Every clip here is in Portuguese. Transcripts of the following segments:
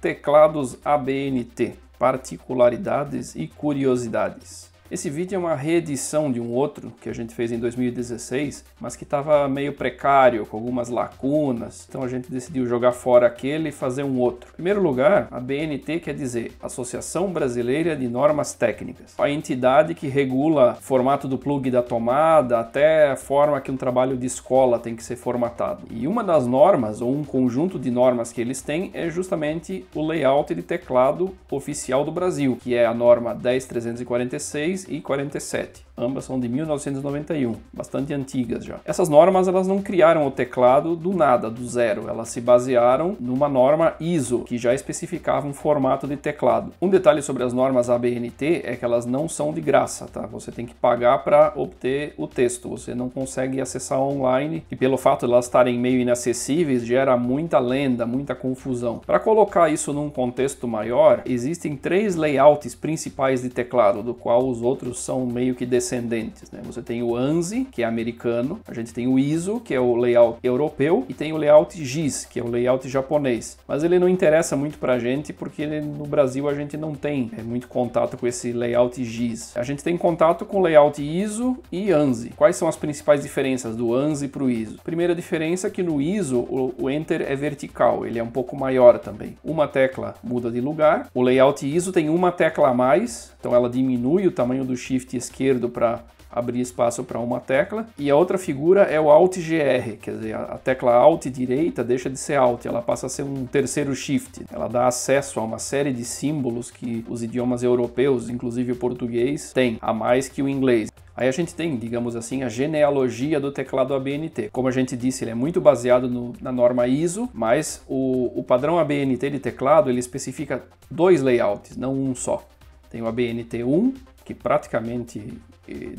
teclados ABNT, particularidades e curiosidades. Esse vídeo é uma reedição de um outro que a gente fez em 2016, mas que estava meio precário, com algumas lacunas, então a gente decidiu jogar fora aquele e fazer um outro. Em primeiro lugar, a ABNT quer dizer Associação Brasileira de Normas Técnicas, a entidade que regula o formato do plug da tomada até a forma que um trabalho de escola tem que ser formatado. E uma das normas, ou um conjunto de normas que eles têm, é justamente o layout de teclado oficial do Brasil, que é a norma 10346 e 47. Ambas são de 1991, bastante antigas já. Essas normas elas não criaram o teclado do nada, do zero. Elas se basearam numa norma ISO, que já especificava um formato de teclado. Um detalhe sobre as normas ABNT é que elas não são de graça, tá? Você tem que pagar para obter o texto. Você não consegue acessar online e pelo fato de elas estarem meio inacessíveis, gera muita lenda, muita confusão. Para colocar isso num contexto maior, existem 3 layouts principais de teclado, do qual os outros são meio que descendentes, né? Você tem o ANSI, que é americano, a gente tem o ISO, que é o layout europeu, e tem o layout GIS, que é o layout japonês. Mas ele não interessa muito pra gente, porque no Brasil a gente não tem muito contato com esse layout GIS. A gente tem contato com o layout ISO e ANSI. Quais são as principais diferenças do ANSI para o ISO? Primeira diferença é que no ISO o Enter é vertical, ele é um pouco maior também. Uma tecla muda de lugar. O layout ISO tem uma tecla a mais, então ela diminui o tamanho do shift esquerdo para abrir espaço para uma tecla, e a outra figura é o Alt GR, quer dizer, a tecla Alt direita deixa de ser Alt, ela passa a ser um terceiro shift. Ela dá acesso a uma série de símbolos que os idiomas europeus, inclusive o português, têm, a mais que o inglês. Aí a gente tem, digamos assim, a genealogia do teclado ABNT. Como a gente disse, ele é muito baseado na norma ISO, mas o padrão ABNT de teclado, ele especifica 2 layouts, não um só. Tem o ABNT1, que praticamente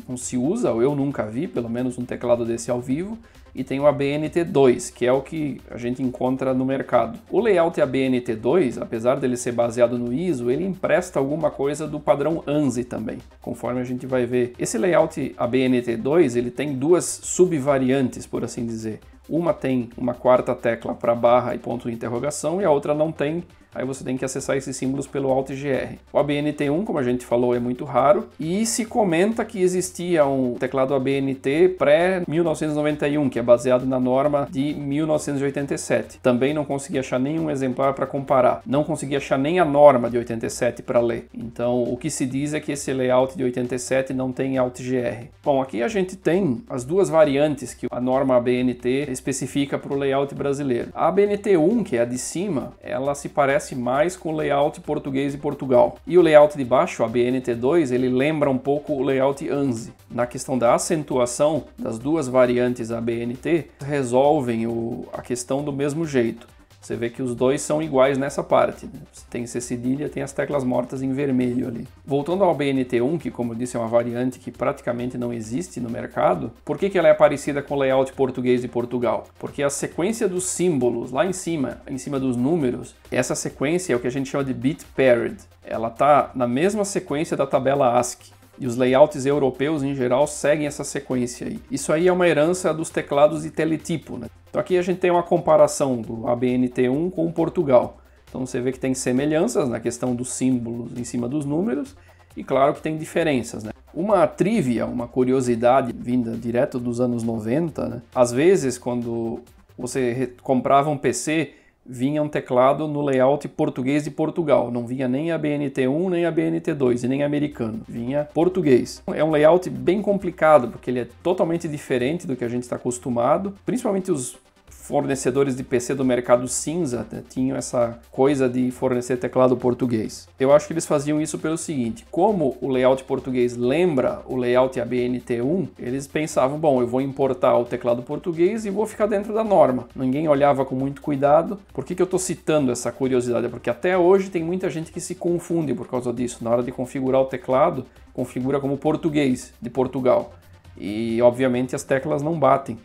não se usa, ou eu nunca vi, pelo menos um teclado desse ao vivo, e tem o ABNT2, que é o que a gente encontra no mercado. O layout ABNT2, apesar dele ser baseado no ISO, ele empresta alguma coisa do padrão ANSI também, conforme a gente vai ver. Esse layout ABNT2, ele tem 2 subvariantes, por assim dizer. Uma tem uma 4ª tecla para barra e ponto de interrogação, e a outra não tem. Aí você tem que acessar esses símbolos pelo Alt GR. O ABNT1, como a gente falou, é muito raro, e se comenta que existia um teclado ABNT pré-1991, que é baseado na norma de 1987. Também não consegui achar nenhum exemplar para comparar. Não consegui achar nem a norma de 87 para ler. Então, o que se diz é que esse layout de 87 não tem Alt GR. Bom, aqui a gente tem as 2 variantes que a norma ABNT especifica para o layout brasileiro. A ABNT1, que é a de cima, ela se parece mais com o layout português e Portugal. E o layout de baixo, o ABNT2, ele lembra um pouco o layout ANSI. Na questão da acentuação das 2 variantes ABNT, resolvem a questão do mesmo jeito. Você vê que os 2 são iguais nessa parte, né? Tem C cedilha, tem as teclas mortas em vermelho ali. Voltando ao ABNT1, que como eu disse é uma variante que praticamente não existe no mercado, por que ela é parecida com o layout português de Portugal? Porque a sequência dos símbolos lá em cima dos números, essa sequência é o que a gente chama de bit paired. Ela está na mesma sequência da tabela ASCII. E os layouts europeus, em geral, seguem essa sequência aí. Isso aí é uma herança dos teclados de teletipo, né? Então aqui a gente tem uma comparação do ABNT1 com o Portugal. Então você vê que tem semelhanças na questão dos símbolos em cima dos números, e claro que tem diferenças, né? Uma trivia, uma curiosidade vinda direto dos anos 90, né? Às vezes, quando você comprava um PC, vinha um teclado no layout português de Portugal. Não vinha nem ABNT1, nem ABNT2 e nem americano. Vinha português. É um layout bem complicado, porque ele é totalmente diferente do que a gente está acostumado. Principalmente os fornecedores de PC do mercado cinza, né, tinham essa coisa de fornecer teclado português. Eu acho que eles faziam isso pelo seguinte: como o layout português lembra o layout ABNT1, eles pensavam, bom, eu vou importar o teclado português e vou ficar dentro da norma. Ninguém olhava com muito cuidado. Por que eu estou citando essa curiosidade? Porque até hoje tem muita gente que se confunde por causa disso. Na hora de configurar o teclado, configura como português de Portugal. E, obviamente, as teclas não batem.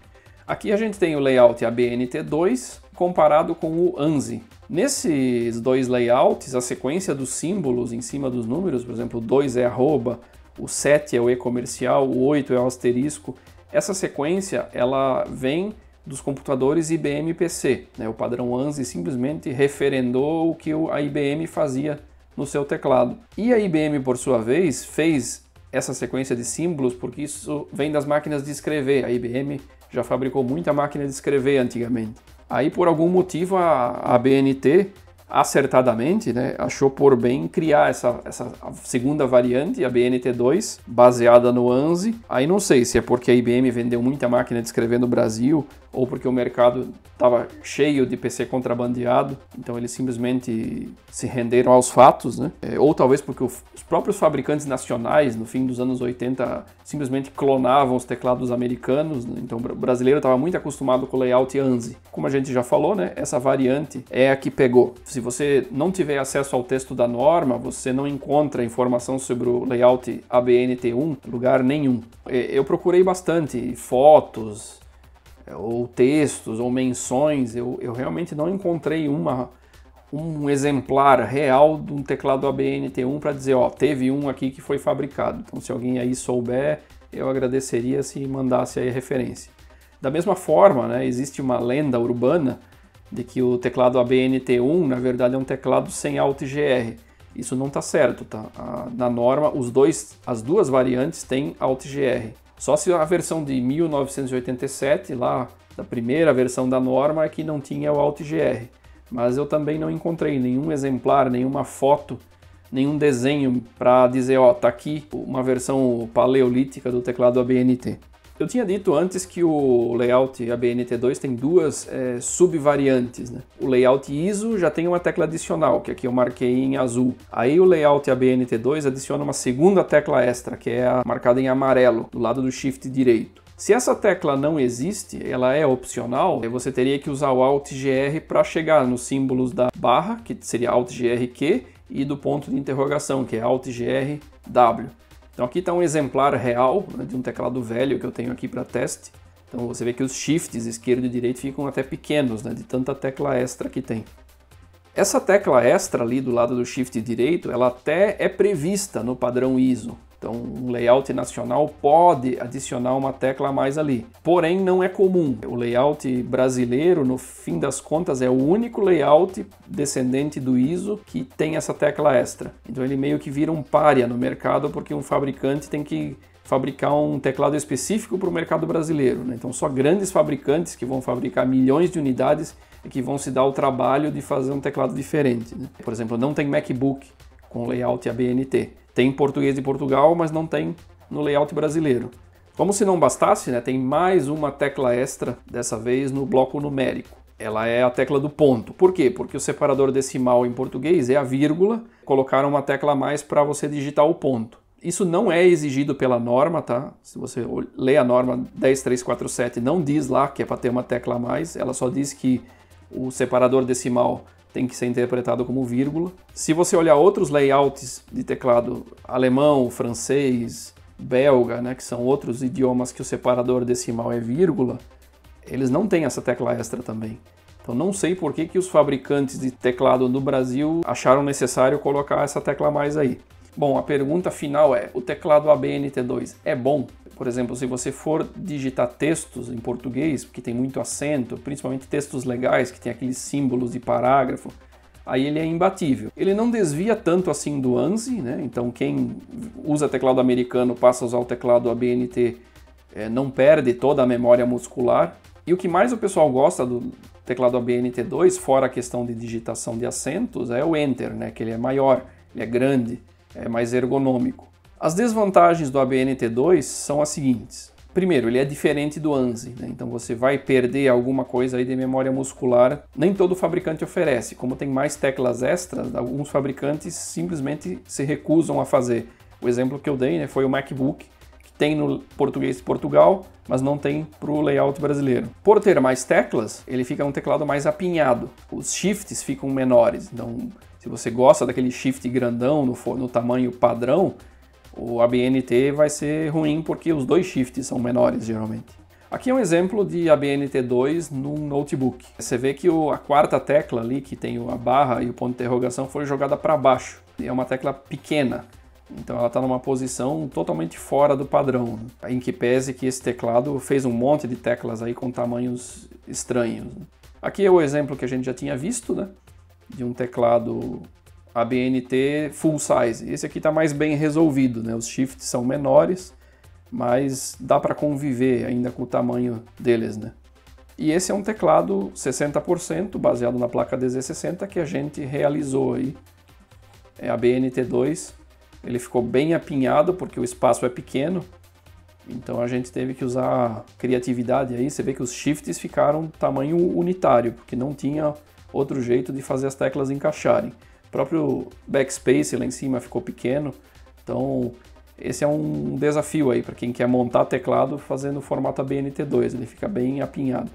Aqui a gente tem o layout ABNT2 comparado com o ANSI. Nesses 2 layouts, a sequência dos símbolos em cima dos números, por exemplo, o 2 é arroba, o 7 é o e-comercial, o 8 é o asterisco. Essa sequência ela vem dos computadores IBM PC, né? O padrão ANSI simplesmente referendou o que a IBM fazia no seu teclado. E a IBM, por sua vez, fez essa sequência de símbolos porque isso vem das máquinas de escrever. A IBM já fabricou muita máquina de escrever antigamente. Aí, por algum motivo, a ABNT, acertadamente, né, achou por bem criar essa segunda variante, a BNT2, baseada no ANSI. Aí não sei se é porque a IBM vendeu muita máquina de escrever no Brasil ou porque o mercado estava cheio de PC contrabandeado, então eles simplesmente se renderam aos fatos, né? Ou talvez porque os próprios fabricantes nacionais, no fim dos anos 80, simplesmente clonavam os teclados americanos, né? Então o brasileiro estava muito acostumado com o layout ANSI. Como a gente já falou, né, essa variante é a que pegou. Se você não tiver acesso ao texto da norma, você não encontra informação sobre o layout ABNT1 em lugar nenhum. Eu procurei bastante fotos, ou textos, ou menções, eu realmente não encontrei um exemplar real de um teclado ABNT1 para dizer, ó, teve um aqui que foi fabricado. Então, se alguém aí souber, eu agradeceria se mandasse aí a referência. Da mesma forma, né, existe uma lenda urbana de que o teclado ABNT1, na verdade, é um teclado sem Alt-GR. Isso não está certo, tá? Na norma, as duas variantes têm Alt-GR. Só se a versão de 1987, lá da primeira versão da norma, é que não tinha o Alt-GR. Mas eu também não encontrei nenhum exemplar, nenhuma foto, nenhum desenho para dizer, ó, tá aqui uma versão paleolítica do teclado ABNT. Eu tinha dito antes que o layout ABNT2 tem duas subvariantes, né? O layout ISO já tem uma tecla adicional, que aqui eu marquei em azul. Aí o layout ABNT2 adiciona uma segunda tecla extra, que é a marcada em amarelo, do lado do shift direito. Se essa tecla não existe, ela é opcional, você teria que usar o Alt-GR para chegar nos símbolos da barra, que seria Alt-GR-Q, e do ponto de interrogação, que é Alt-GR-W. Então aqui está um exemplar real, né, de um teclado velho que eu tenho aqui para teste. Então você vê que os shifts esquerdo e direito ficam até pequenos, né, de tanta tecla extra que tem. Essa tecla extra ali do lado do shift direito, ela até é prevista no padrão ISO. Então um layout nacional pode adicionar uma tecla a mais ali. Porém não é comum. O layout brasileiro, no fim das contas, é o único layout descendente do ISO que tem essa tecla extra. Então ele meio que vira um pária no mercado porque um fabricante tem que fabricar um teclado específico para o mercado brasileiro, né? Então só grandes fabricantes que vão fabricar milhões de unidades e que vão se dar o trabalho de fazer um teclado diferente, né? Por exemplo, não tem MacBook com layout ABNT. Tem em português de Portugal, mas não tem no layout brasileiro. Como se não bastasse, né, tem mais uma tecla extra, dessa vez no bloco numérico. Ela é a tecla do ponto. Por quê? Porque o separador decimal em português é a vírgula, colocaram uma tecla a mais para você digitar o ponto. Isso não é exigido pela norma, tá? Se você lê a norma 10347, não diz lá que é para ter uma tecla a mais, ela só diz que o separador decimal tem que ser interpretado como vírgula. Se você olhar outros layouts de teclado alemão, francês, belga, né, que são outros idiomas que o separador decimal é vírgula, eles não têm essa tecla extra também. Então não sei por que os fabricantes de teclado no Brasil acharam necessário colocar essa tecla a mais aí. Bom, a pergunta final é, o teclado ABNT2 é bom? Por exemplo, se você for digitar textos em português, que tem muito acento, principalmente textos legais, que tem aqueles símbolos de parágrafo, aí ele é imbatível. Ele não desvia tanto assim do ANSI, né? Então quem usa teclado americano passa a usar o teclado ABNT, não perde toda a memória muscular. E o que mais o pessoal gosta do teclado ABNT2, fora a questão de digitação de acentos, é o Enter, né? Que ele é maior, ele é grande, é mais ergonômico. As desvantagens do ABNT2 são as seguintes. Primeiro, ele é diferente do ANSI, né? Então você vai perder alguma coisa aí de memória muscular. Nem todo fabricante oferece. Como tem mais teclas extras, alguns fabricantes simplesmente se recusam a fazer. O exemplo que eu dei, né, foi o MacBook, que tem no português de Portugal, mas não tem para o layout brasileiro. Por ter mais teclas, ele fica um teclado mais apinhado. Os shifts ficam menores. Então, se você gosta daquele shift grandão no tamanho padrão, o ABNT vai ser ruim porque os dois shifts são menores geralmente. Aqui é um exemplo de ABNT2 num notebook. Você vê que a quarta tecla ali, que tem a barra e o ponto de interrogação, foi jogada para baixo. É uma tecla pequena. Então ela está numa posição totalmente fora do padrão, né? Em que pese que esse teclado fez um monte de teclas aí com tamanhos estranhos, né? Aqui é o exemplo que a gente já tinha visto, né? De um teclado ABNT full size. Esse aqui está mais bem resolvido, né? Os shifts são menores, mas dá para conviver ainda com o tamanho deles, né? E esse é um teclado 60% baseado na placa DZ60 que a gente realizou aí. É a BNT2. Ele ficou bem apinhado porque o espaço é pequeno, então a gente teve que usar criatividade aí. Você vê que os shifts ficaram tamanho unitário, porque não tinha outro jeito de fazer as teclas encaixarem. O próprio backspace lá em cima ficou pequeno, então esse é um desafio aí para quem quer montar teclado fazendo o formato ABNT2, ele fica bem apinhado.